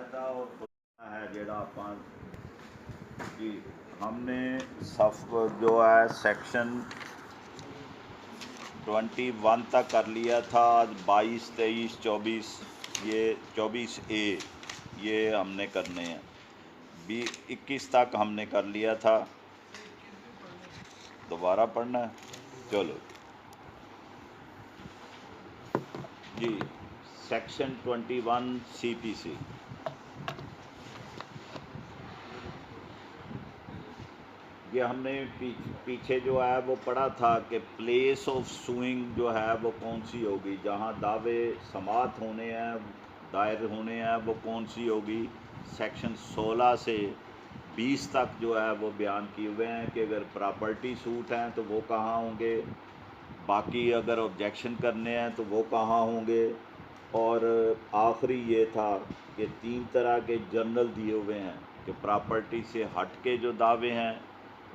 فائدہ اور خدا ہے جڑا اپن جی ہم نے صف جو ہے سیکشن 21 تک کر لیا تھا. آج 22 23 24 یہ 24A یہ ہم نے کرنے ہیں. 21 تک ہم نے کر لیا تھا. دوبارہ پڑھنا ہے. چلو جی سیکشن 21 CPC. یہ ہم نے پیچھے جو ہے وہ پڑھا تھا کہ پلیس آف سوئنگ جو ہے وہ کون سی ہوگی, جہاں دعوے سماعت ہونے ہیں دائر ہونے ہیں وہ کون سی ہوگی. سیکشن 16 سے 20 تک جو ہے وہ بیان کیے ہوئے ہیں کہ اگر پراپرٹی سوٹ ہیں تو وہ کہاں ہوں گے, باقی اگر آبجیکشن کرنے ہیں تو وہ کہاں ہوں گے. اور آخری یہ تھا کہ 3 طرح کے جرنل دیے ہوئے ہیں کہ پراپرٹی سے ہٹ کے جو دعوے ہیں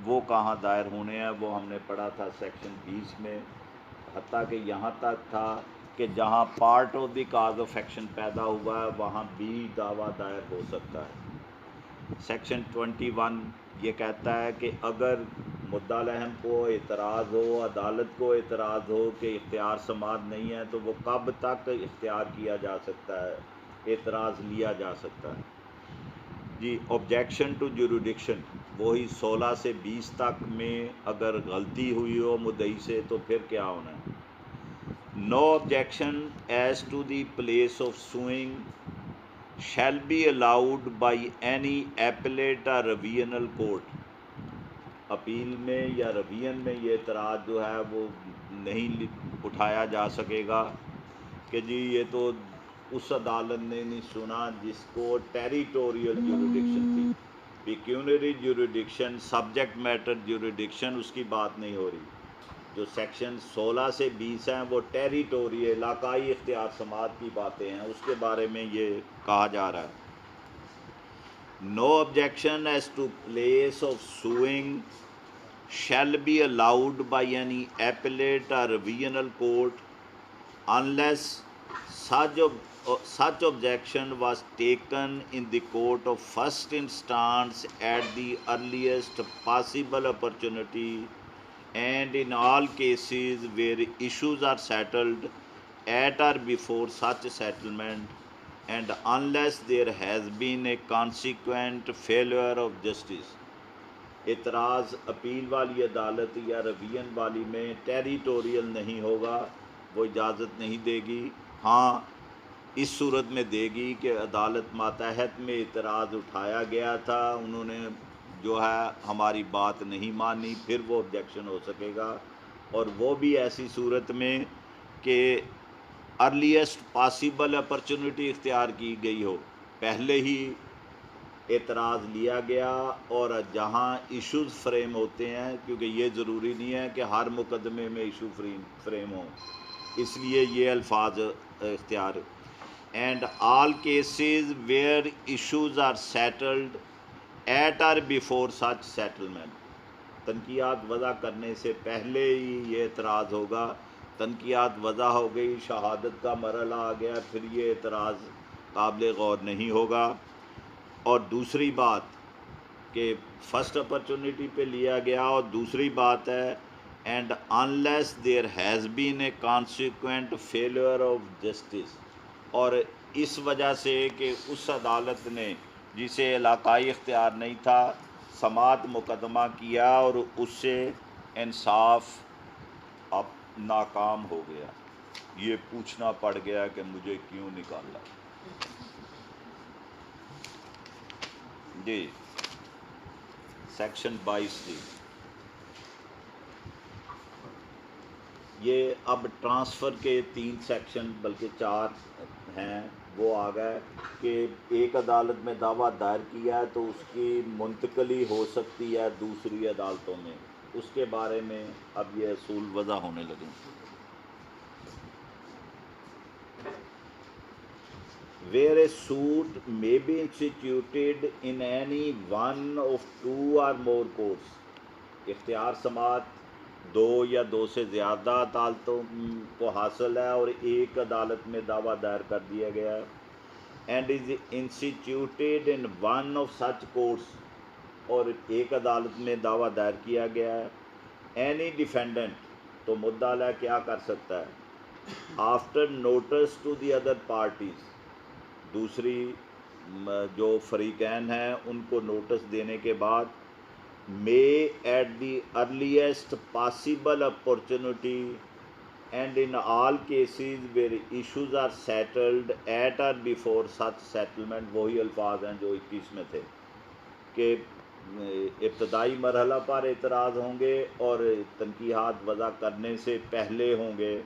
وہ کہاں دائر ہونے ہیں, وہ ہم نے پڑھا تھا سیکشن 20 میں. حتیٰ کہ یہاں تک تھا کہ جہاں part of the cause of action پیدا ہوا ہے وہاں بھی دعویٰ دائر ہو سکتا ہے. سیکشن 21 یہ کہتا ہے کہ اگر مدعا العہم کو اعتراض ہو, عدالت کو اعتراض ہو کہ اختیار سماعت نہیں ہے, تو وہ کب تک اختیار کیا جا سکتا ہے, اعتراض لیا جا سکتا ہے. جی آبجیکشن ٹو جوریڈکشن وہی 16 سے 20 تک میں اگر غلطی ہوئی ہو مدعی سے تو پھر کیا ہونا ہے. No objection as to the place of suing shall be allowed by any appellate or revisional court. اپیل میں یا ریویژن میں یہ اعتراض جو ہے وہ نہیں اٹھایا جا سکے گا کہ جی یہ تو اس عدالت نے نہیں سنا جس کو ٹیریٹوریل جوریڈکشن تھی. پیکیونری جوریڈکشن, سبجیکٹ میٹر جوریڈکشن, اس کی بات نہیں ہو رہی. جو سیکشن 16 سے 20 ہیں وہ ٹیریٹوری علاقائی اختیار سماعت کی باتیں ہیں, اس کے بارے میں یہ کہا جا رہا ہے. No objection as to place of suing shall be allowed by any appellate or revisional court unless such objection was taken in the court of first instance at the earliest possible opportunity, and in all cases where issues are settled at or before such settlement, and unless there has been a consequent failure of justice. اعتراض appeal والی عدالت یا revision والی میں territorial نہیں ہوگا, وہ اجازت نہیں دے گی. ہاں اس صورت میں دے گی کہ عدالت ماتحت میں اعتراض اٹھایا گیا تھا, انہوں نے جو ہے ہماری بات نہیں مانی, پھر وہ آبجیکشن ہو سکے گا. اور وہ بھی ایسی صورت میں کہ ارلیسٹ پاسیبل اپرچونٹی اختیار کی گئی ہو, پہلے ہی اعتراض لیا گیا, اور جہاں ایشوز فریم ہوتے ہیں, کیونکہ یہ ضروری نہیں ہے کہ ہر مقدمے میں ایشو فریم ہوں, اس لیے یہ الفاظ اختیار. And all cases where issues are settled at or before such settlement. تنقیات وضع کرنے سے پہلے ہی یہ اعتراض ہوگا. تنقیات وضع ہو گئی, شہادت کا مرحلہ آ گیا, پھر یہ اعتراض قابل غور نہیں ہوگا. اور دوسری بات کہ فرسٹ اپرچونٹی پہ لیا گیا, اور دوسری بات ہے and unless there has been a consequent failure of justice, اور اس وجہ سے کہ اس عدالت نے جسے علاقائی اختیار نہیں تھا سماعت مقدمہ کیا اور اس سے انصاف اب ناکام ہو گیا, یہ پوچھنا پڑ گیا کہ مجھے کیوں نکالا. جی سیکشن 22 تھی. یہ اب ٹرانسفر کے 3 سیکشن بلکہ 4 ہیں وہ آ گئے کہ ایک عدالت میں دعویٰ دائر کیا ہے تو اس کی منتقلی ہو سکتی ہے دوسری عدالتوں میں, اس کے بارے میں اب یہ اصول وضع ہونے لگے. Where a suit may be instituted in any one of 2 or more courts. اختیار سماعت 2 یا 2 سے زیادہ عدالتوں کو حاصل ہے اور ایک عدالت میں دعویٰ دائر کر دیا گیا ہے. And is instituted in one of such courts, اور ایک عدالت میں دعویٰ دائر کیا گیا ہے، اینی ڈیفینڈنٹ، تو مدعا علیہ کیا کر سکتا ہے، after notice to the other parties, دوسری جو فریقین ہیں ان کو نوٹس دینے کے بعد، may at the earliest possible opportunity and in all cases where issues are settled at or before such settlement, وہی الفاظ ہیں جو 21 میں تھے کہ ابتدائی مرحلہ پر اعتراض ہوں گے اور تنقیحات وضع کرنے سے پہلے ہوں گے،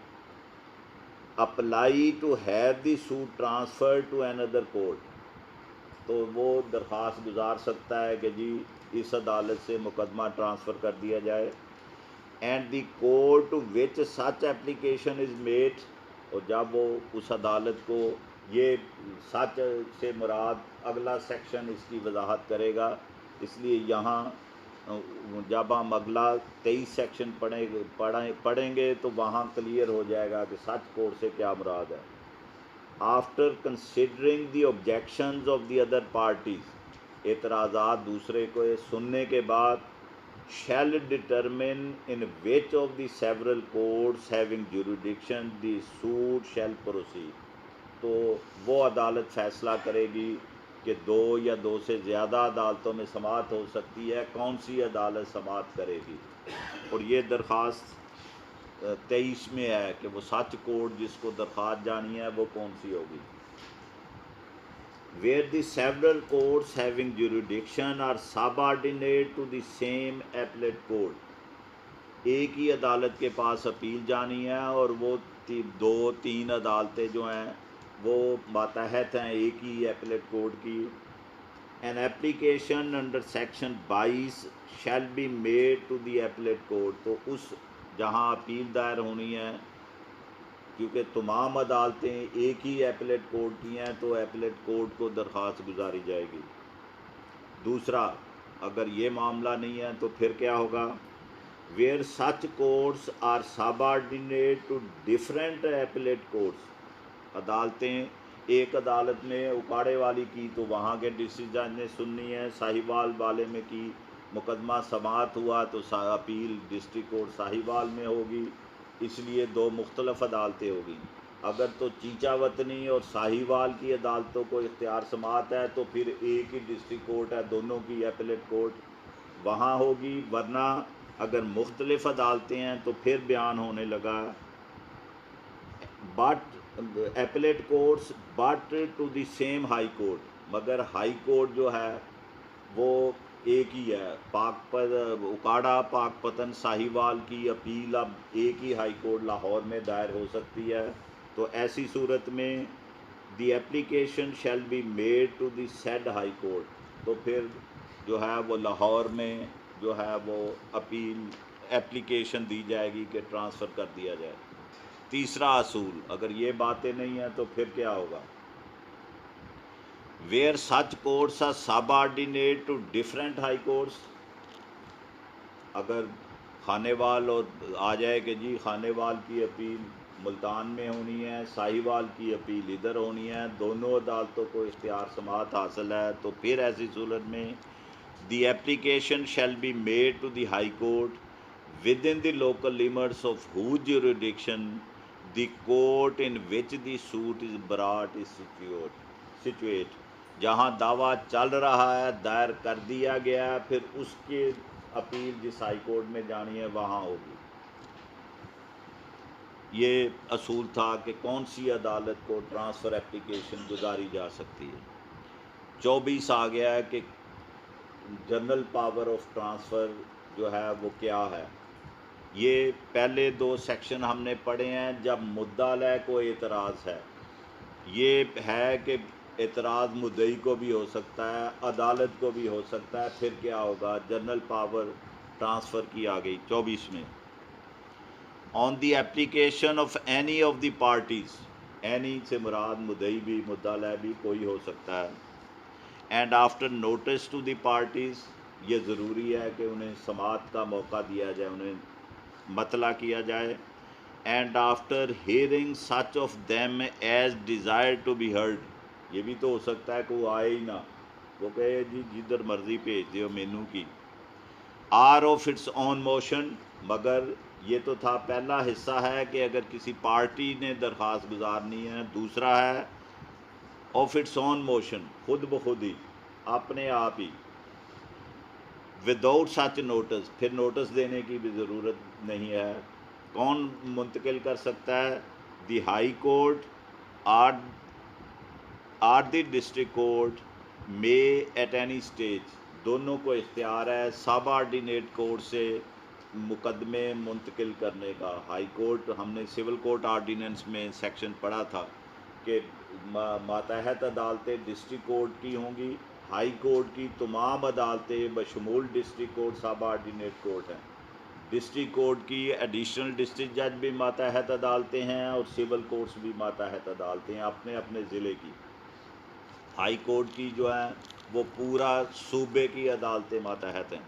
apply to have the suit transfer to another court, تو وہ درخواست گزار سکتا ہے کہ جی اس عدالت سے مقدمہ ٹرانسفر کر دیا جائے، and the court which such application is made, اور جب وہ اس عدالت کو، یہ سچ سے مراد اگلا سیکشن اس کی وضاحت کرے گا، اس لیے یہاں جب ہم اگلا 23 سیکشن پڑھیں گے تو وہاں کلیئر ہو جائے گا کہ سچ کورٹ سے کیا مراد ہے۔ After considering the objections of the other parties, اعتراضات دوسرے کو سننے کے بعد، shall determine in which of the several courts having jurisdiction the suit shall proceed, تو وہ عدالت فیصلہ کرے گی کہ 2 یا 2 سے زیادہ عدالتوں میں سماعت ہو سکتی ہے، کون سی عدالت سماعت کرے گی، اور یہ درخواست 23 میں ہے کہ وہ سچ کورٹ جس کو درخواست جانی ہے وہ کون سی ہوگی۔ where the several courts having jurisdiction are subordinate to the same appellate court، ایک ہی عدالت کے پاس اپیل جانی ہے اور وہ 2-3 عدالتیں جو ہیں وہ ماتحت ہیں ایک ہی ایپلیٹ کورٹ کی۔ an application under section 22 shall be made to the appellate court، تو اس جہاں اپیل دائر ہونی ہے، کیونکہ تمام عدالتیں ایک ہی ایپلیٹ کورٹ کی ہیں تو ایپلیٹ کورٹ کو درخواست گزاری جائے گی۔ دوسرا، اگر یہ معاملہ نہیں ہے تو پھر کیا ہوگا، where such courts are subordinate to different appellate courts, عدالتیں ایک عدالت میں اکاڑے والی کی تو وہاں کے ڈسٹرکٹ جج نے سننی ہے، ساہیوال والے میں کی مقدمہ سماعت ہوا تو اپیل ڈسٹرکٹ کورٹ ساہیوال میں ہوگی، اس لیے 2 مختلف عدالتیں ہوگی۔ اگر تو چیچا وطنی اور ساہیوال کی عدالتوں کو اختیار سماعت ہے تو پھر ایک ہی ڈسٹرکٹ کورٹ ہے، دونوں کی ایپلیٹ کورٹ وہاں ہوگی، ورنہ اگر مختلف عدالتیں ہیں تو پھر بیان ہونے لگا but appellate courts but to the same high court, مگر ہائی کورٹ جو ہے وہ ایک ہی ہے، اکاڑا پاک پتن ساہیوال کی اپیل اب ایک ہی ہائی کورٹ لاہور میں دائر ہو سکتی ہے، تو ایسی صورت میں the application shall be made to the said high court, تو پھر جو ہے وہ لاہور میں جو ہے وہ ایپلیکیشن دی جائے گی کہ ٹرانسفر کر دیا جائے۔ تیسرا اصول، اگر یہ باتیں نہیں ہیں تو پھر کیا ہوگا، where such courts are subordinate to different high courts، اگر خانے وال اور آ جائے کہ جی خانے وال کی اپیل ملتان میں ہونی ہے، ساہیوال کی اپیل ادھر ہونی ہے، دونوں عدالتوں کو اختیار سماعت حاصل ہے، تو پھر ایسی صورت میں the application shall be made to the high Court within the local limits of whose jurisdiction the court in which the suit is brought is situate, جہاں دعویٰ چل رہا ہے دائر کر دیا گیا ہے، پھر اس کے اپیل جس ہائی کورٹ میں جانی ہے وہاں ہوگی۔ یہ اصول تھا کہ کون سی عدالت کو ٹرانسفر اپلیکیشن گزاری جا سکتی ہے۔ 24 آ گیا ہے کہ جنرل پاور آف ٹرانسفر جو ہے وہ کیا ہے۔ یہ پہلے 2 سیکشن ہم نے پڑھے ہیں جب مدعا علیہ کو اعتراض ہے، یہ ہے کہ اعتراض مدعی کو بھی ہو سکتا ہے، عدالت کو بھی ہو سکتا ہے، پھر کیا ہوگا، جنرل پاور ٹرانسفر کی آ گئی 24 میں۔ On the application of any of the parties, any سے مراد مدعی بھی مدعا علیہ بھی کوئی ہو سکتا ہے، and after notice to the parties, یہ ضروری ہے کہ انہیں سماعت کا موقع دیا جائے، انہیں مطلع کیا جائے، and after hearing such of them as desire to be heard, یہ بھی تو ہو سکتا ہے کہ وہ آئے ہی نہ، وہ کہے جی جدھر مرضی بھیج دیو مینو کی. Or of its own motion, مگر یہ تو تھا پہلا حصہ ہے کہ اگر کسی پارٹی نے درخواست گزارنی ہے. دوسرا ہے آف اٹس آن موشن، خود بخود ہی، اپنے آپ ہی. وداؤٹ سچ نوٹس، پھر نوٹس دینے کی بھی ضرورت نہیں ہے. کون منتقل کر سکتا ہے؟ The high Court or the district court may at any stage, دونوں کو اختیار ہے سب آرڈینیٹ کورٹ سے مقدمے منتقل کرنے کا. ہائی کورٹ، ہم نے سول کورٹ آرڈیننس میں سیکشن پڑھا تھا کہ ماتحت عدالتیں ڈسٹرکٹ کورٹ کی ہوں گی. ہائی کورٹ کی تمام عدالتیں بشمول district court subordinate court ہیں. ڈسٹرکٹ کورٹ کی ایڈیشنل ڈسٹرکٹ جج بھی ماتحت عدالتیں ہیں اور سول کورٹس بھی ماتحت عدالتیں ہیں اپنے اپنے ضلع کی. ہائی کورٹ کی جو ہیں وہ پورا صوبے کی عدالتیں ماتحت ہیں.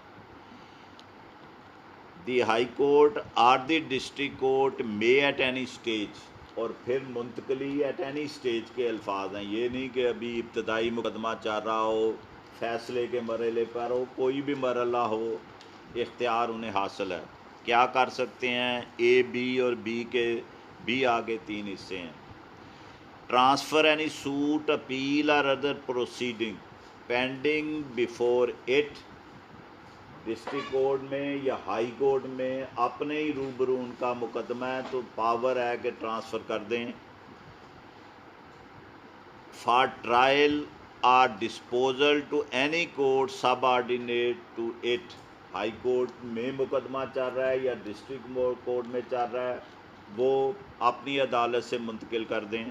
The high Court or the district court may at any stage, اور پھر منتقلی ایٹ اینی اسٹیج کے الفاظ ہیں. یہ نہیں کہ ابھی ابتدائی مقدمہ چل رہا ہو، فیصلے کے مرحلے پر ہو، کوئی بھی مرحلہ ہو، اختیار انہیں حاصل ہے. کیا کر سکتے ہیں؟ اے، بی اور بی کے بھی آگے 3 حصے ہیں. Transfer any suit, appeal or other proceeding pending before it, district court میں یا ہائی کورٹ میں اپنے ہی روبرو ان کا مقدمہ ہے تو پاور ہے کہ ٹرانسفر کر دیں. For trial or disposal to any court subordinate to it, high court میں مقدمہ چل رہا ہے یا ڈسٹرکٹ کورٹ میں چل رہا ہے، وہ اپنی عدالت سے منتقل کر دیں.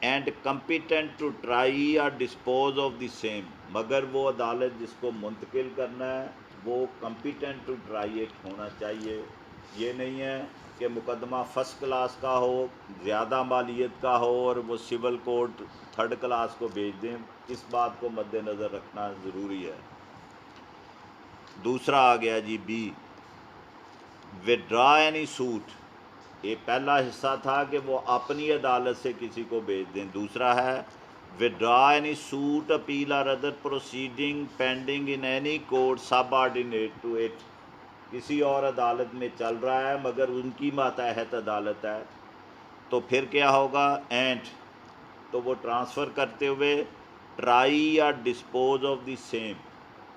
And competent to try or dispose of the same, مگر وہ عدالت جس کو منتقل کرنا ہے وہ کمپیٹنٹ ٹو ٹرائی اٹ ہونا چاہیے. یہ نہیں ہے کہ مقدمہ فرسٹ کلاس کا ہو، زیادہ مالیت کا ہو اور وہ سول کورٹ تھرڈ کلاس کو بھیج دیں. اس بات کو مد نظر رکھنا ضروری ہے. دوسرا آ گیا جی بی، ودرا اینی سوٹ. یہ پہلا حصہ تھا کہ وہ اپنی عدالت سے کسی کو بھیج دیں. دوسرا ہے withdraw any suit, appeal or other proceeding pending in any court subordinate to it, کسی اور عدالت میں چل رہا ہے مگر ان کی ماتحت عدالت ہے تو پھر کیا ہوگا؟ اینڈ، تو وہ ٹرانسفر کرتے ہوئے ٹرائی یا ڈسپوز آف دی سیم،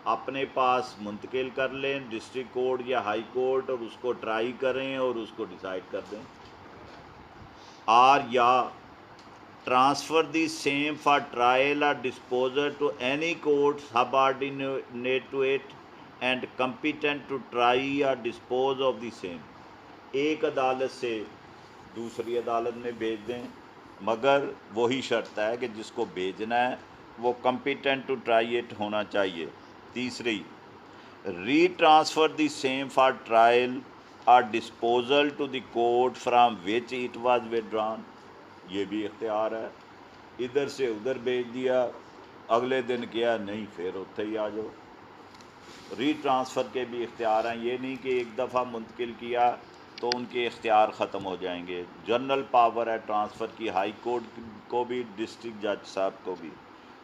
اپنے پاس منتقل کر لیں ڈسٹرکٹ کورٹ یا ہائی کورٹ اور اس کو ٹرائی کریں اور اس کو ڈیسائیڈ کر دیں. آر یا transfer the same for trial or disposal to any court subordinate to it and competent to try or dispose of the same, ایک عدالت سے دوسری عدالت میں بھیج دیں مگر وہی شرط ہے کہ جس کو بھیجنا ہے وہ کمپیٹنٹ ٹو ٹرائی اٹ ہونا چاہیے. تیسری، retransfer the same for trial or disposal to the court from which it was withdrawn, یہ بھی اختیار ہے. ادھر سے ادھر بھیج دیا، اگلے دن کیا نہیں پھر اتھے ہی آ جاؤ. ری ٹرانسفر کے بھی اختیار ہیں. یہ نہیں کہ ایک دفعہ منتقل کیا تو ان کے اختیار ختم ہو جائیں گے. جنرل پاور ہے ٹرانسفر کی، ہائی کورٹ کو بھی ڈسٹرکٹ جج صاحب کو بھی.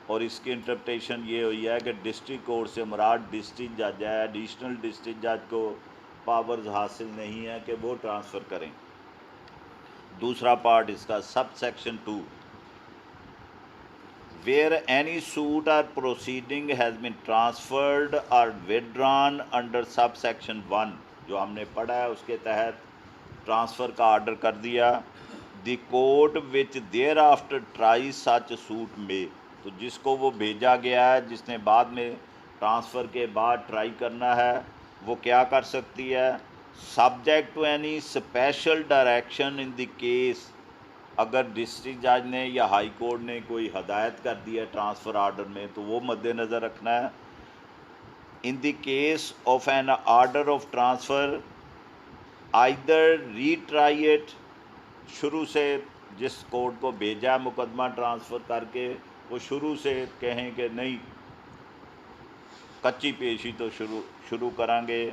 اور اس کی انٹرپریٹیشن یہ ہوئی ہے کہ ڈسٹرکٹ کورٹ سے مراد ڈسٹرکٹ جج ہے، ایڈیشنل ڈسٹرکٹ جج کو پاورز حاصل نہیں ہے کہ وہ ٹرانسفر کریں. دوسرا پارٹ اس کا sub section 2، where any suit or proceeding has been transferred or withdrawn under subsection 1، جو ہم نے پڑھا ہے اس کے تحت ٹرانسفر کا آرڈر کر دیا. The court which thereafter tries such suit may، تو جس کو وہ بھیجا گیا ہے، جس نے بعد میں ٹرانسفر کے بعد ٹرائی کرنا ہے، وہ کیا کر سکتی ہے؟ Subject to any special direction in the case, اگر ڈسٹرکٹ جج نے یا ہائی کورٹ نے کوئی ہدایت کر دی ہے ٹرانسفر آرڈر میں تو وہ مد نظر رکھنا ہے. In the case of an order of transfer either retry it, شروع سے جس کورٹ کو بھیجا مقدمہ ٹرانسفر کر کے وہ شروع سے کہیں کہ نہیں کچی پیشی تو شروع کریں گے.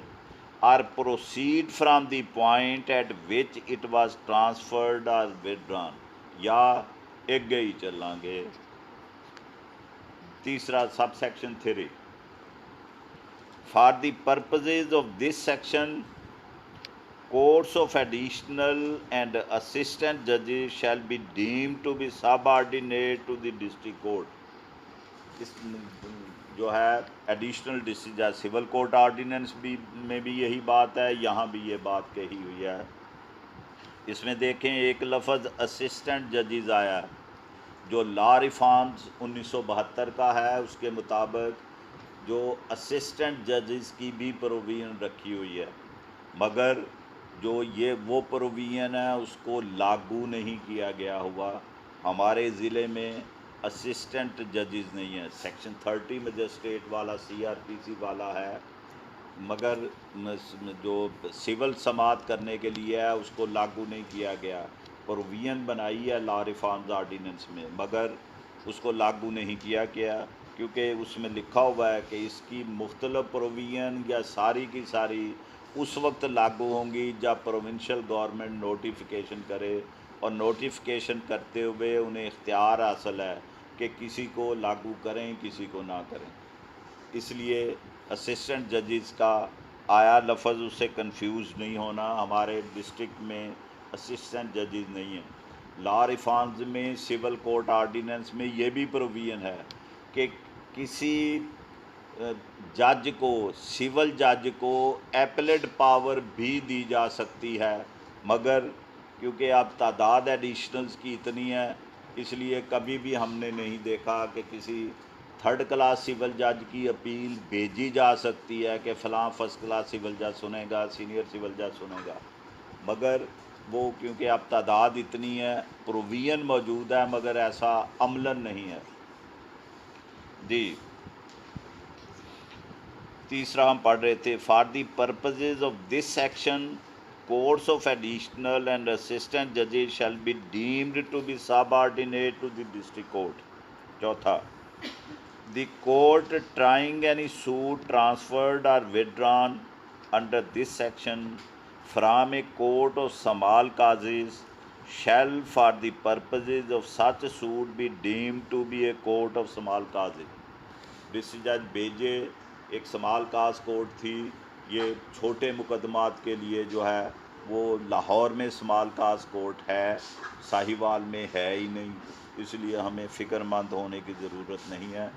اور proceed from the point at which it was transferred or withdrawn، یا ਅੱਗੇ ਹੀ ਚੱਲਾਂਗੇ। ਤੀਸਰਾ sub section 3, for the purposes of this section courts of additional and assistant judges shall be deemed to be subordinate to the district court. اس جو ہے additional district جج civil court ordinance بھی میں بھی یہی بات ہے، یہاں بھی یہ بات کہی ہوئی ہے۔ اس میں دیکھیں ایک لفظ اسسٹنٹ ججز آیا ہے جو لا ریفارمز 1972 کا ہے، اس کے مطابق جو اسسٹنٹ ججز کی بھی پروویژن رکھی ہوئی ہے، مگر جو یہ وہ پروویژن ہے اس کو لاگو نہیں کیا گیا ہوا۔ ہمارے ضلع میں اسسٹنٹ ججز نہیں ہیں، سیکشن 30 مجسٹریٹ والا CRPC والا ہے، مگر جو سول سماعت کرنے کے لیے ہے اس کو لاگو نہیں کیا گیا۔ پروویژن بنائی ہے لا ریفارمز آرڈیننس میں، مگر اس کو لاگو نہیں کیا گیا، کیونکہ اس میں لکھا ہوا ہے کہ اس کی مختلف پروویژن یا ساری کی ساری اس وقت لاگو ہوں گی جب پروونشل گورنمنٹ نوٹیفیکیشن کرے، اور نوٹیفیکیشن کرتے ہوئے انہیں اختیار حاصل ہے کہ کسی کو لاگو کریں کسی کو نہ کریں۔ اس لیے اسسٹنٹ ججز کا آیا لفظ اس سے کنفیوز نہیں ہونا، ہمارے ڈسٹرکٹ میں اسسٹنٹ ججز نہیں ہیں۔ لا ریفارمز میں سول کورٹ آرڈیننس میں یہ بھی پروویژن ہے کہ کسی جج کو، سول جج کو ایپلیٹ پاور بھی دی جا سکتی ہے، مگر کیونکہ اب تعداد ایڈیشنلز کی اتنی ہے اس لیے کبھی بھی ہم نے نہیں دیکھا کہ کسی تھرڈ کلاس سول جج کی اپیل بھیجی جا سکتی ہے کہ فلاں فرسٹ کلاس سول جج سنے گا، سینئر سول جج سنے گا، مگر وہ کیونکہ اب تعداد اتنی ہے پروویژن موجود ہے مگر ایسا عملاً نہیں ہے۔ جی تیسرا ہم پڑھ رہے تھے، for the purposes of this section courts of additional and assistant judges shall be deemed to be subordinate to the district court. چوتھا، the court trying any suit transferred or withdrawn under this section from a court of Samal Qazis shall for the purposes of such suit be deemed to be a court of Samal Qazis. District جج بیجے ایک small cause court تھی، یہ چھوٹے مقدمات کے لیے جو ہے وہ لاہور میں سمال کاز کورٹ ہے، ساہیوال میں ہے ہی نہیں، اس لیے ہمیں فکر مند ہونے کی ضرورت نہیں ہے۔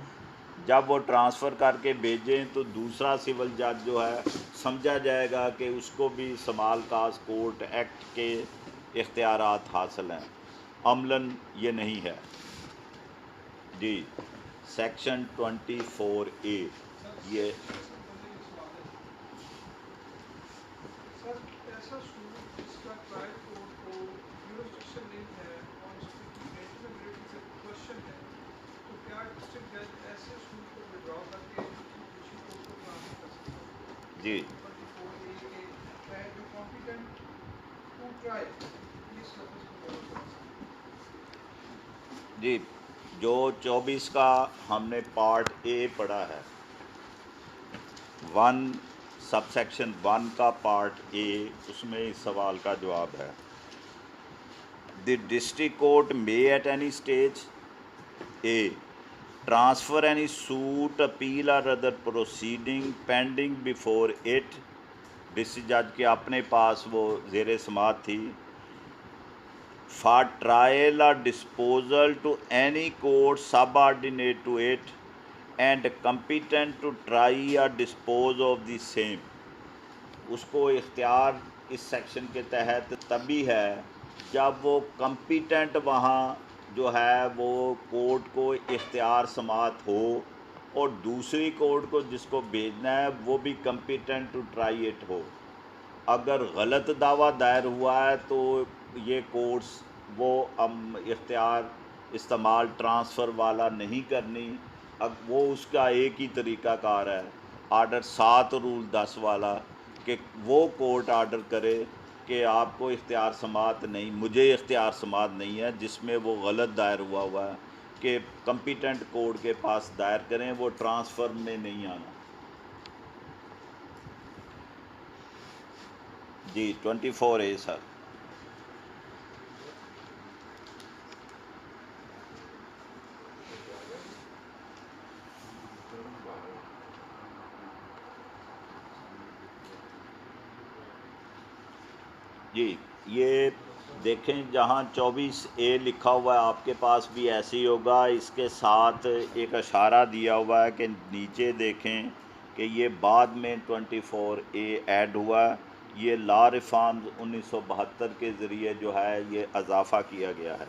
جب وہ ٹرانسفر کر کے بھیجیں تو دوسرا سول جج جو ہے سمجھا جائے گا کہ اس کو بھی سمال کاز کورٹ ایکٹ کے اختیارات حاصل ہیں، عملاً یہ نہیں ہے۔ جی سیکشن 24A یہ سر ایسا سوٹ جس کا ٹرائل کورٹ کو جورسڈکشن نہیں ہے اور اس کی میٹربلٹی سے کوشچن ہے، تو کیا ڈسٹرکٹ جج ایسے سوٹ کو وڈرا کر کے دوسری کورٹ کو ٹرانسفر کر سکتا ہے؟ جی 24A کے جو کمپیٹنٹ ٹو ٹرائی اس لفظ کو غور کرنا۔ جی جو 24 کا ہم نے پارٹ اے پڑھا ہے، 1 سب سیکشن 1 کا پارٹ اے، اس میں اس سوال کا جواب ہے، دی district court may at any stage A transfer any suit, appeal or other proceeding pending before it، district جج کے اپنے پاس وہ زیر سماعت تھی، for trial or disposal to any court subordinate to it and competent to try or dispose of the same، اس کو اختیار اس section کے تحت تبھی ہے جب وہ کمپیٹنٹ وہاں جو ہے وہ کورٹ کو اختیار سماعت ہو، اور دوسری کورٹ کو جس کو بھیجنا ہے وہ بھی کمپیٹنٹ ٹو ٹرائی اٹ ہو۔ اگر غلط دعویٰ دائر ہوا ہے تو یہ کورٹس وہ اختیار استعمال ٹرانسفر والا نہیں کرنی، اب وہ اس کا ایک ہی طریقہ کار ہے، آرڈر 7 رول 10 والا، کہ وہ کورٹ آرڈر کرے کہ آپ کو اختیار سماعت نہیں، مجھے اختیار سماعت نہیں ہے، جس میں وہ غلط دائر ہوا ہے کہ کمپیٹنٹ کورٹ کے پاس دائر کریں، وہ ٹرانسفر میں نہیں آنا۔ جی 24A سر۔ جی یہ دیکھیں جہاں 24A لکھا ہوا ہے آپ کے پاس بھی ایسے ہی ہوگا، اس کے ساتھ ایک اشارہ دیا ہوا ہے کہ نیچے دیکھیں کہ یہ بعد میں 24A ایڈ ہوا ہے، یہ لا ریفارمز 1972 کے ذریعے جو ہے یہ اضافہ کیا گیا ہے۔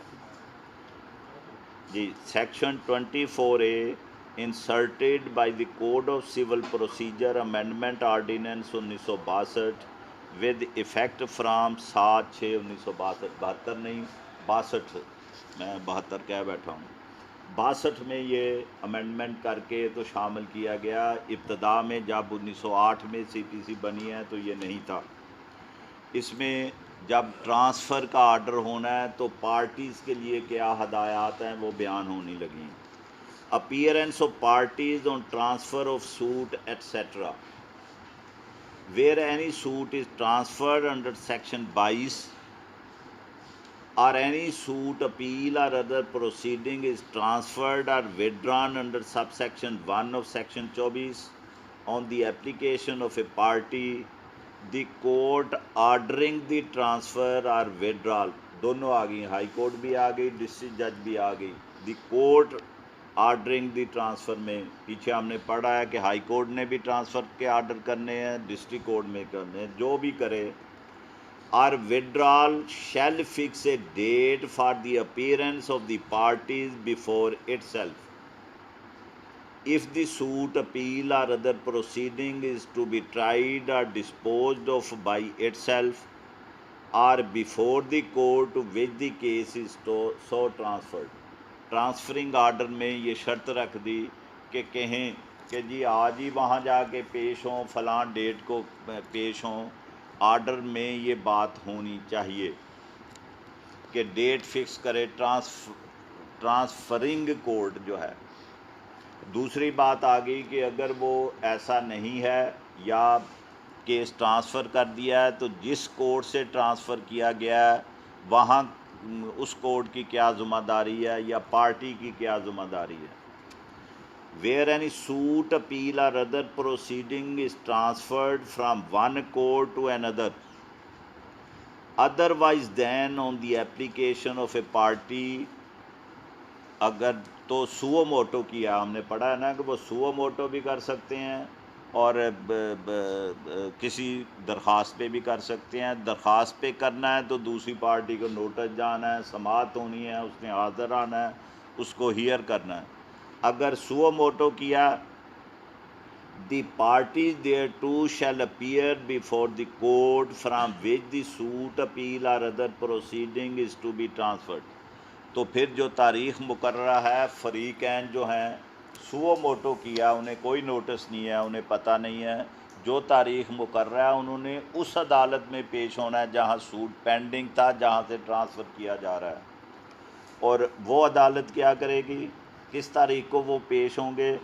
جی section 24A inserted by the code of civil procedure amendment ordinance 1962 with effect from 7/6/1962، 72 نہیں 62، میں 72 کہہ بیٹھا ہوں، 62 میں یہ امینڈمنٹ کر کے تو شامل کیا گیا۔ ابتدا میں جب 1908 میں CPC بنی ہے تو یہ نہیں تھا۔ اس میں جب ٹرانسفر کا آرڈر ہونا ہے تو پارٹیز کے لیے کیا ہدایات ہیں وہ بیان ہونی لگیں۔ Appearance of parties on transfer of suit etcetera where any suit is transferred under section 22 or any suit, appeal or other proceeding is transferred or withdrawn under subsection 1 of section 24 on the application of a party, the court ordering the transfer or withdrawal، دونوں آ گئی، high court بھی آ گئی، district جج بھی آ گئی۔ The court ordering the transfer میں پیچھے ہم نے پڑھا ہے کہ ہائی کورٹ نے بھی ٹرانسفر کے آرڈر کرنے ہیں، ڈسٹرکٹ کورٹ میں کرنے ہیں، جو بھی کرے۔ اور withdrawal shall fix a date for the appearance of the parties before itself if the suit, appeal or other proceeding is to be tried or disposed of by itself or before the court to which the case is so transferred۔ Transferring order میں یہ شرط رکھ دی کہ کہیں کہ جی آج ہی وہاں جا کے پیش ہوں، فلاں ڈیٹ کو پیش ہوں، آرڈر میں یہ بات ہونی چاہیے کہ ڈیٹ فکس کرے ٹرانسفرنگ کورٹ جو ہے۔ دوسری بات آ گئی کہ اگر وہ ایسا نہیں ہے یا کیس ٹرانسفر کر دیا ہے تو جس کورٹ سے ٹرانسفر کیا گیا ہے وہاں اس کورٹ کی کیا ذمہ داری ہے یا پارٹی کی کیا ذمہ داری ہے۔ where any suit, appeal or other proceeding is transferred from one court to another otherwise than on the application of a party، اگر تو سو موٹو کیا، ہم نے پڑھا ہے نا کہ وہ سو موٹو بھی کر سکتے ہیں اور کسی درخواست پہ بھی کر سکتے ہیں۔ درخواست پہ کرنا ہے تو دوسری پارٹی کو نوٹس جانا ہے، سماعت ہونی ہے، اس نے حاضر آنا ہے، اس کو ہیئر کرنا ہے۔ اگر سو موٹو کیا، the parties thereto shall appear before the court from which the suit, appeal or other proceeding is to be transferred, تو پھر جو تاریخ مقررہ ہے فریقین جو ہیں سو موٹو کیا، انہیں کوئی نوٹس نہیں ہے، انہیں پتہ نہیں ہے، جو تاریخ مقررہ ہے انہوں نے اس عدالت میں پیش ہونا ہے جہاں سوٹ پینڈنگ تھا، جہاں سے ٹرانسفر کیا جا رہا ہے۔ اور وہ عدالت کیا کرے گی، کس تاریخ کو وہ پیش ہوں گے؟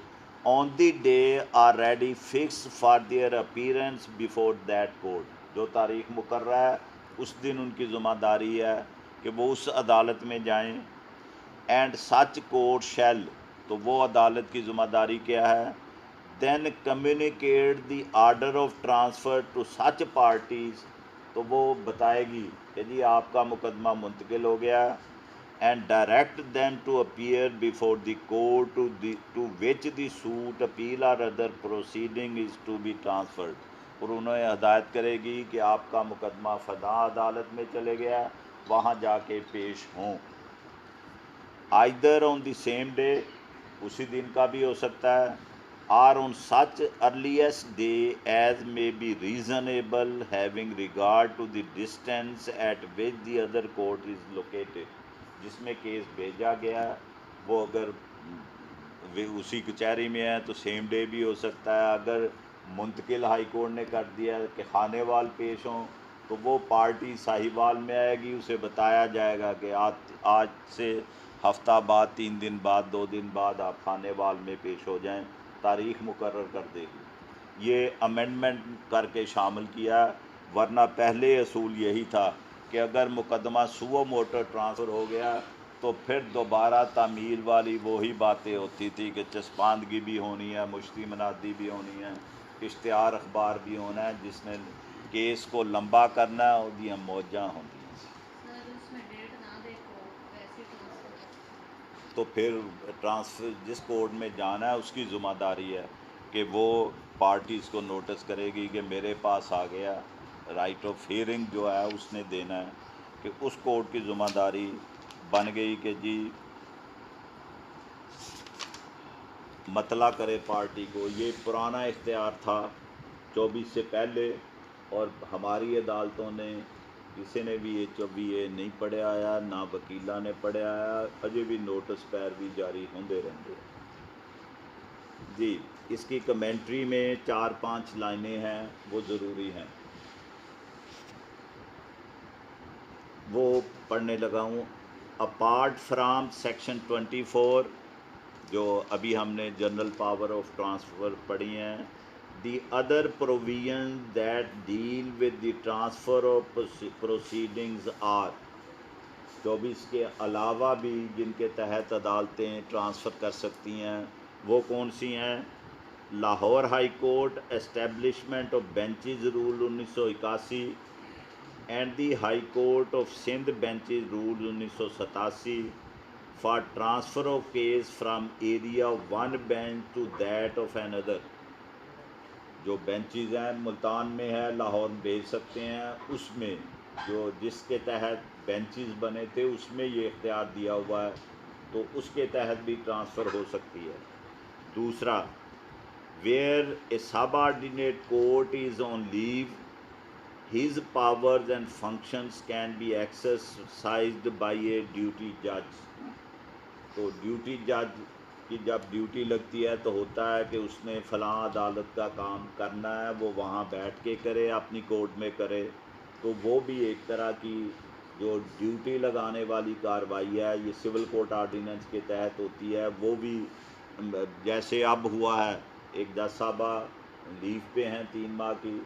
On the day or ready fix for their appearance before that court, جو تاریخ مقررہ ہے اس دن ان کی ذمہ داری ہے کہ وہ اس عدالت میں جائیں۔ اینڈ سچ کورٹ شیل، تو وہ عدالت کی ذمہ داری کیا ہے؟ Then communicate the order of transfer to such parties, تو وہ بتائے گی کہ جی آپ کا مقدمہ منتقل ہو گیا، and direct them to appear before the court to which the suit, appeal or other proceeding is to be transferred, اور انہیں ہدایت کرے گی کہ آپ کا مقدمہ فلاں عدالت میں چلے گیا، وہاں جا کے پیش ہوں۔ Either on the same day, اسی دن کا بھی ہو سکتا ہے، اور on such earliest day as may be reasonable having regard to the distance at which the other court is located، جس میں کیس بھیجا گیا ہے وہ اگر اسی کچہری میں ہے تو سیم ڈے بھی ہو سکتا ہے۔ اگر منتقل ہائی کورٹ نے کر دیا کہ خانے وال پیش ہوں تو وہ پارٹی ساہیوال میں آئے گی، اسے بتایا جائے گا کہ آج سے ہفتہ بعد، 3 دن بعد، 2 دن بعد آپ خانے وال میں پیش ہو جائیں، تاریخ مقرر کر دے گی۔ یہ امینڈمنٹ کر کے شامل کیا، ورنہ پہلے اصول یہی تھا کہ اگر مقدمہ سو موٹو ٹرانسفر ہو گیا تو پھر دوبارہ تعمیل والی وہی باتیں ہوتی تھی کہ چسپاندگی بھی ہونی ہے، مشتی منادی بھی ہونی ہے، اشتہار اخبار بھی ہونا ہے، جس نے کیس کو لمبا کرنا ہے وہ موجاں ہوندی تو پھر ٹرانسفر جس کورٹ میں جانا ہے اس کی ذمہ داری ہے کہ وہ پارٹیز کو نوٹس کرے گی کہ میرے پاس آ گیا، رائٹ آف ہیئرنگ جو ہے اس نے دینا ہے، کہ اس کورٹ کی ذمہ داری بن گئی کہ جی مطلع کرے پارٹی کو۔ یہ پرانا اختیار تھا 24 سے پہلے، اور ہماری عدالتوں نے کسی نے بھی یہ نہیں پڑھیا آیا، نہ وکیلاں نے پڑھیا آیا، اجے بھی نوٹس پیروی جاری ہوندے رہندے۔ جی اس کی کمنٹری میں 4-5 لائنیں ہیں، وہ ضروری ہیں، وہ پڑھنے لگا ہوں۔ اپارٹ فرام سیکشن 24 جو ابھی ہم نے جنرل پاور آف ٹرانسفر پڑھی ہیں، the other provision that deal with the transfer of proceedings are, 24 کے علاوہ بھی جن کے تحت عدالتیں ٹرانسفر کر سکتی ہیں وہ کون سی ہیں؟ Lahore high court establishment of benches rule 1981 and the high court of Sindh benches rule 1987 for transfer of case from area of one bench to that of another. جو بینچز ہیں ملتان میں ہے، لاہور بھیج سکتے ہیں، اس میں جو جس کے تحت بینچز بنے تھے اس میں یہ اختیار دیا ہوا ہے، تو اس کے تحت بھی ٹرانسفر ہو سکتی ہے۔ دوسرا، where a subordinate court is on leave his powers and functions can be exercised by a duty جج۔ تو ڈیوٹی جج کی جب ڈیوٹی لگتی ہے تو ہوتا ہے کہ اس نے فلاں عدالت کا کام کرنا ہے، وہ وہاں بیٹھ کے کرے، اپنی کورٹ میں کرے، تو وہ بھی ایک طرح کی جو ڈیوٹی لگانے والی کارروائی ہے، یہ سول کورٹ آرڈیننس کے تحت ہوتی ہے۔ وہ بھی جیسے اب ہوا ہے، ایک جج صاحبہ لیو پہ ہیں 3 ماہ کی،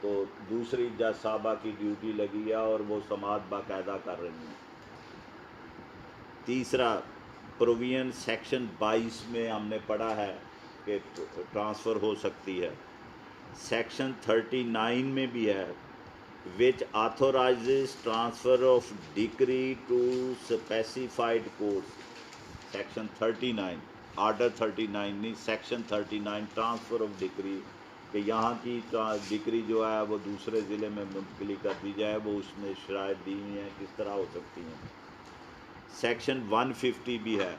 تو دوسری جج صاحبہ کی ڈیوٹی لگی ہے اور وہ سماعت باقاعدہ کر رہی ہیں۔ تیسرا پروویژن سیکشن 22 میں ہم نے پڑھا ہے کہ ٹرانسفر ہو سکتی ہے، سیکشن 39 میں بھی ہے، which authorizes transfer of decree to specified courts۔ Section 39 order 39 نہیں، سیکشن 39 ٹرانسفر آف ڈکری، کہ یہاں کی ڈکری جو ہے وہ دوسرے ضلع میں منتقلی کر دی جائے، وہ اس میں شرائط دی ہوئی ہیں کس طرح ہو سکتی ہیں۔ سیکشن 150 بھی ہے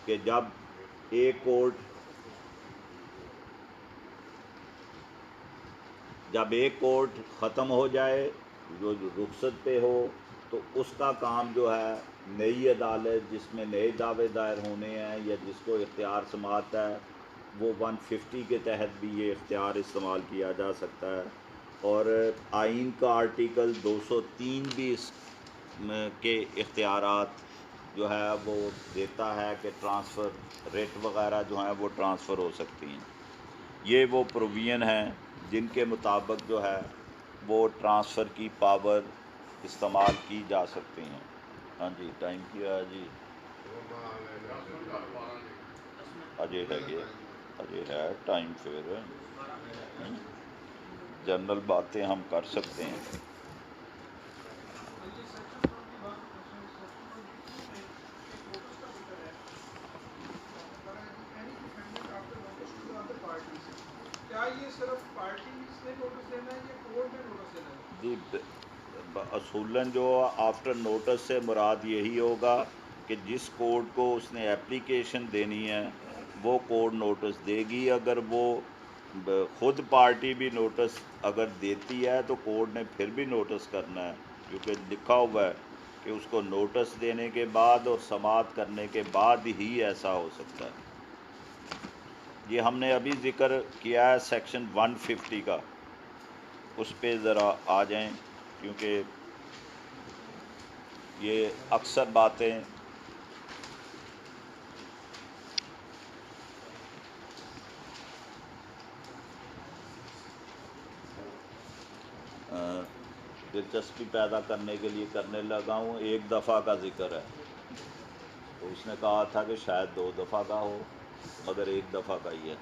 کہ جب ایک کورٹ ختم ہو جائے، جو رخصت پہ ہو، تو اس کا کام جو ہے نئی عدالت جس میں نئے دعوے دائر ہونے ہیں یا جس کو اختیار سماعت ہے، وہ 150 کے تحت بھی یہ اختیار استعمال کیا جا سکتا ہے۔ اور آئین کا آرٹیکل 203 بھی اس کے اختیارات جو ہے وہ دیتا ہے کہ ٹرانسفر ریٹ وغیرہ جو ہیں وہ ٹرانسفر ہو سکتی ہیں۔ یہ وہ پروویژن ہیں جن کے مطابق جو ہے وہ ٹرانسفر کی پاور استعمال کی جا سکتی ہیں۔ ہاں جی ٹائم کیا ہے جی، اجے ہے ٹائم، پھر جنرل باتیں ہم کر سکتے ہیں۔ جی سیکشن 1 کی بات سیکشن 1 میں ایک نوٹس کا ذکر ہے، کہا ہے کہ any defendant after notice to the other parties, کیا یہ صرف پارٹیز نے نوٹس دینا ہے یا کورٹ نے نوٹس دینا ہے؟ جی اصولاً جو آفٹر نوٹس سے مراد یہی ہوگا کہ جس کورٹ کو اس نے اپلیکیشن دینی ہے وہ کورٹ نوٹس دے گی۔ اگر وہ خود پارٹی بھی نوٹس اگر دیتی ہے تو کورٹ نے پھر بھی نوٹس کرنا ہے، کیونکہ لکھا ہوا ہے کہ اس کو نوٹس دینے کے بعد اور سماعت کرنے کے بعد ہی ایسا ہو سکتا ہے۔ یہ ہم نے ابھی ذکر کیا ہے سیکشن 150 کا، اس پہ ذرا آ جائیں، کیونکہ یہ اکثر باتیں دلچسپی پیدا کرنے کے لیے کرنے لگا ہوں۔ ایک دفعہ کا ذکر ہے، تو اس نے کہا تھا کہ شاید 2 دفعہ کا ہو، مگر 1 دفعہ کا ہی ہے۔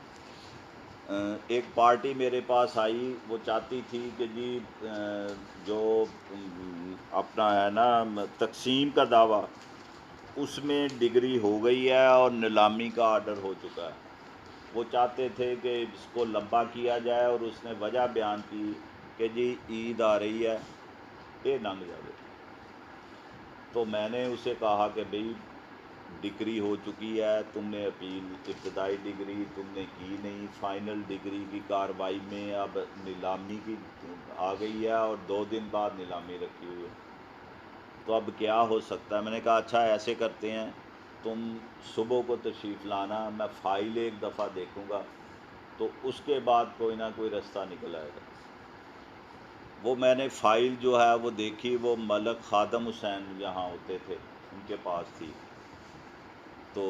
ایک پارٹی میرے پاس آئی، وہ چاہتی تھی کہ جی جو اپنا ہے نا تقسیم کا دعویٰ، اس میں ڈگری ہو گئی ہے اور نیلامی کا آرڈر ہو چکا ہے. وہ چاہتے تھے کہ اس کو لمبا کیا جائے، اور اس نے وجہ بیان کی کہ جی عید آ رہی ہے، یہ لنگ جائے. تو میں نے اسے کہا کہ بھئی ڈگری ہو چکی ہے، تم نے اپیل ابتدائی ڈگری تم نے کی نہیں، فائنل ڈگری کی کارروائی میں اب نیلامی کی آ گئی ہے، اور 2 دن بعد نیلامی رکھی ہوئی ہے، تو اب کیا ہو سکتا ہے. میں نے کہا اچھا ایسے کرتے ہیں، تم صبح کو تشریف لانا، میں فائل ایک دفعہ دیکھوں گا، تو اس کے بعد کوئی نہ کوئی رستہ نکل آئے گا. وہ میں نے فائل جو ہے وہ دیکھی، وہ ملک خادم حسین یہاں ہوتے تھے ان کے پاس تھی. تو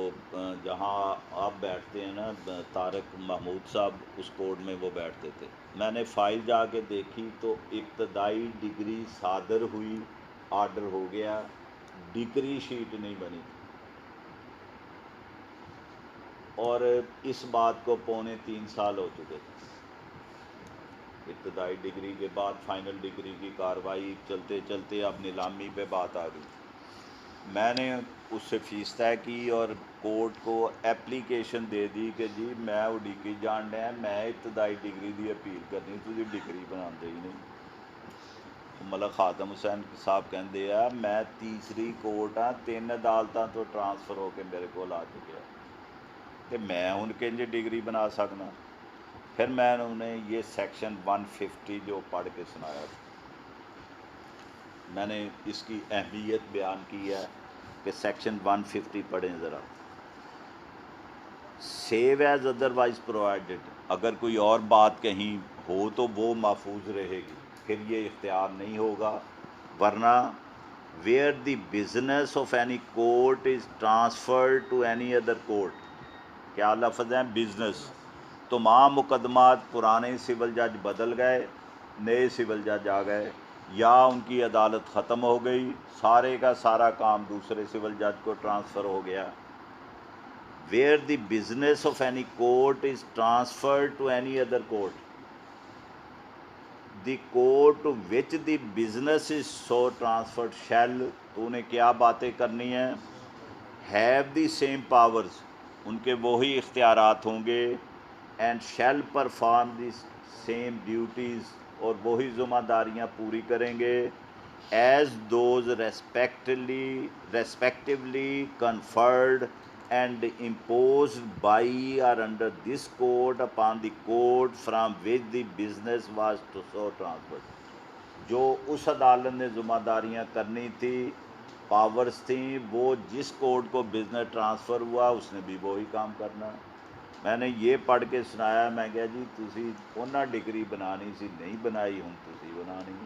جہاں آپ بیٹھتے ہیں نا طارق محمود صاحب، اس کورٹ میں وہ بیٹھتے تھے. میں نے فائل جا کے دیکھی تو ابتدائی ڈگری صادر ہوئی، آرڈر ہو گیا، ڈگری شیٹ نہیں بنی، اور اس بات کو 2.25 سال ہو چکے تھے. ابتدائی ڈگری کے بعد فائنل ڈگری کی کارروائی چلتے چلتے اب نیلامی پہ بات آ گئی. میں نے اس سے فیس طے کی اور کورٹ کو اپلیکیشن دے دی کہ جی میں اڈیکی جان ڈیا، میں ابتدائی ڈگری دی اپیل کرنی، تجھے ڈگری بنا دے ہی نہیں. ملک خاتم حسین صاحب کہندے آ میں تیسری کورٹ ہاں، 3 عدالتاں تو ٹرانسفر ہو کے میرے کو آ چکے ہیں، کہ میں ان کے ڈگری بنا سکنا. پھر میں نے انہیں یہ سیکشن 150 جو پڑھ کے سنایا تھا. میں نے اس کی اہمیت بیان کی ہے کہ سیکشن 150 پڑھیں ذرا. سیو ایز ادروائز پرووائڈڈ، اگر کوئی اور بات کہیں ہو تو وہ محفوظ رہے گی، پھر یہ اختیار نہیں ہوگا. ورنہ where the business of any court is transferred to any other court, کیا لفظ ہیں؟ بزنس. تمام مقدمات پرانے سول جج بدل گئے، نئے سول جج آ گئے، یا ان کی عدالت ختم ہو گئی، سارے کا سارا کام دوسرے سول جج کو ٹرانسفر ہو گیا. Where the business of any court is transferred to any other court, the court which the business is so transferred shall, تو انہیں کیا باتیں کرنی ہیں؟ ہیو دی سیم پاورز، ان کے وہی اختیارات ہوں گے، and shall perform the same duties, اور وہی ذمہ داریاں پوری کریں گے، as those respectively conferred and imposed by or under this court upon the court from which the business was to so transferred. جو اس عدالت نے ذمہ داریاں کرنی تھی، پاورز تھیں، وہ جس کورٹ کو بزنس ٹرانسفر ہوا اس نے بھی وہی کام کرنا. میں نے یہ پڑھ کے سنایا، میں کہا جی تسی انہاں ڈگری بنانی سی نہیں بنائی، ہوں تسی بنانی.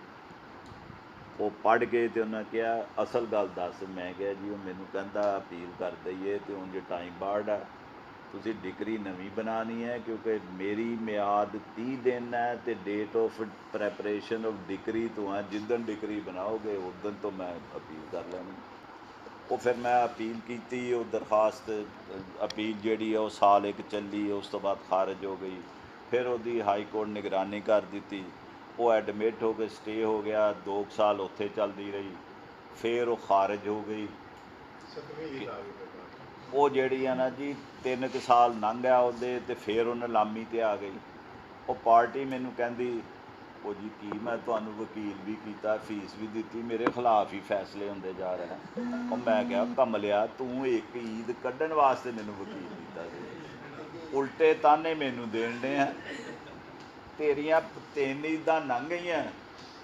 وہ پڑھ کے تے انہاں کیا اصل گل دس. میں کہا جی وہ مینوں کہندا اپیل کر دئیے تے ہن جو ٹائم بارڈ ہے، تسی ڈگری نویں بنانی ہے، کیونکہ میری میعاد 30 دن ہے، تے date of preparation of degree تو ہے جدن ڈگری بناؤ گے ادن تو میں اپیل کر لینی. وہ پھر میں اپیل کیتی، وہ درخواست اپیل جیڑی ہے وہ سال ایک چلی، اس تو بعد خارج ہو گئی. پھر وہ ہائی کورٹ نگرانی کر دیتی، وہ ایڈمٹ ہو کے سٹے ہو گیا، 2 سال اتھے چلتی رہی، پھر وہ خارج ہو گئی. وہ جیڑی ہے نا جی 3 سال لنਘ گیا اودے، تے پھر وہ نیلامی تے آ گئی. وہ پارٹی مینوں کہندی وہ جی کی میں تمہیں وکیل بھی کیتا، فیس بھی دیتی، میرے خلاف ہی فیصلے ہوندے جا رہے ہیں. اور میں کہا کملیا توں ایک عید کڈن واسطے مینوں وکیل کیتا سی، الٹے تانے مینوں دین ڈے ہیں. تیریاں 3 عیداں لنਘ گئی ہیں،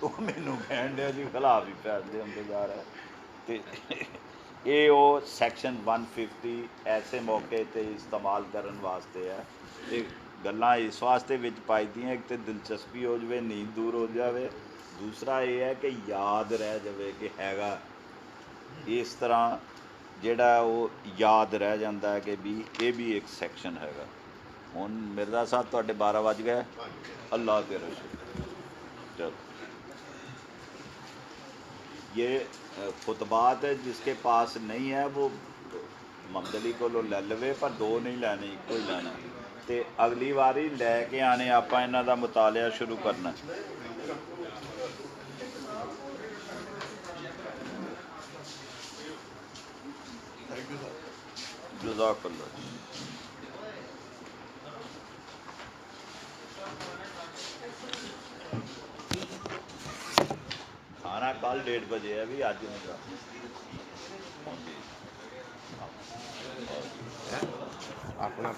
تو مینوں کہن ڈیا جی خلاف ہی فیصلے ہوندے جا رہے ہیں. تے یہ وہ سیکشن 150 ایسے موقع تے استعمال کرن واسطے ہے. یہ گلاں اس واسطے وچ پائی دیاں، ایک تے دلچسپی ہو جائے، نیند دور ہو جاوے، دوسرا یہ ہے کہ یاد رہ جاوے کہ ہیگا. اس طرح جڑا وہ یاد رہ جاندہ ہے کہ بھی یہ بھی ایک سیکشن ہیگا. ہن مرزا صاحب تواڈے 12 بج گئے، اللہ تیرا شکر. چلو یہ خطبات ہے، جس کے پاس نہیں ہے وہ ਮੰਦਲੀ ਕੋਲੋਂ ਲੈ ਲਵੇ, ਪਰ ਦੋ ਨਹੀਂ ਲੈਣੇ, ਇੱਕੋ ਹੀ ਲੈਣਾ। ਤੇ ਅਗਲੀ ਵਾਰੀ ਲੈ ਕੇ ਆਣੇ, ਆਪਾਂ ਇਹਨਾਂ ਦਾ ਮੁਤਾਲਿਆ ਸ਼ੁਰੂ ਕਰਨਾ। ਜਜ਼ਾਕੱਲਾ। ਖਾਣਾ ਕੱਲ 1:30 ਵਜੇ ਹੈ ਵੀ, ਅੱਜ ਨਹੀਂ ਗਾ। ਆਪਣਾ